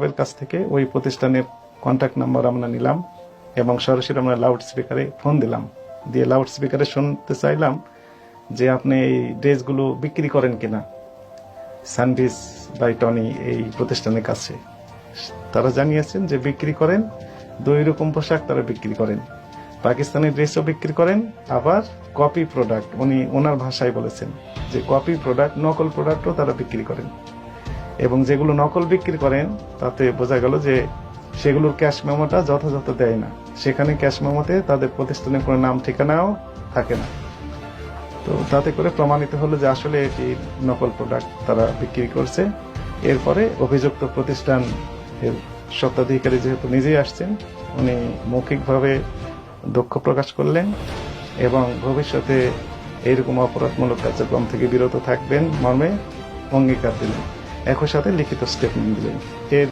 এর কাছ থেকে ওই প্রতিষ্ঠানের কন্ট্যাক্ট নাম্বার আমরা নিলাম এবং সরাসরি আমরা লাউড স্পিকারে ফোন দিলাম, দিয়ে লাউড স্পিকারে শুনতে চাইলাম যে আপনি এই ড্রেসগুলো বিক্রি করেন কিনা সানভিস বাই টনি এই প্রতিষ্ঠানের কাছে। তারা জানিয়েছেন যে বিক্রি করেন, দুই রকম পোশাক তারা বিক্রি করেন, পাকিস্তানি ড্রেসও বিক্রি করেন, আবার কপি প্রোডাক্ট, উনি ওনার ভাষায় বলেছেন যে কপি প্রোডাক্ট, নকল প্রোডাক্টও তারা বিক্রি করেন। এবং যেগুলো নকল বিক্রি করেন তাতে বোঝা গেল যে সেগুলোর ক্যাশ মেমোটা যথাযথ দেয় না, সেখানে ক্যাশ মেমোতে তাদের প্রতিষ্ঠানের কোনো নাম ঠিকানাও থাকে না। তো তাতে করে প্রমাণিত হলো যে আসলে এটি নকল প্রোডাক্ট তারা বিক্রি করছে। এরপরে অভিযুক্ত প্রতিষ্ঠান এর স্বত্বাধিকারী যেহেতু নিজেই আসছেন, উনি মৌখিকভাবে দুঃখ প্রকাশ করলেন এবং ভবিষ্যতে এইরকম অপরাধমূলক কার্যক্রম থেকে বিরত থাকবেন মর্মে অঙ্গীকার দিলেন, একই সাথে লিখিত স্টেটমেন্ট দিলেন। এর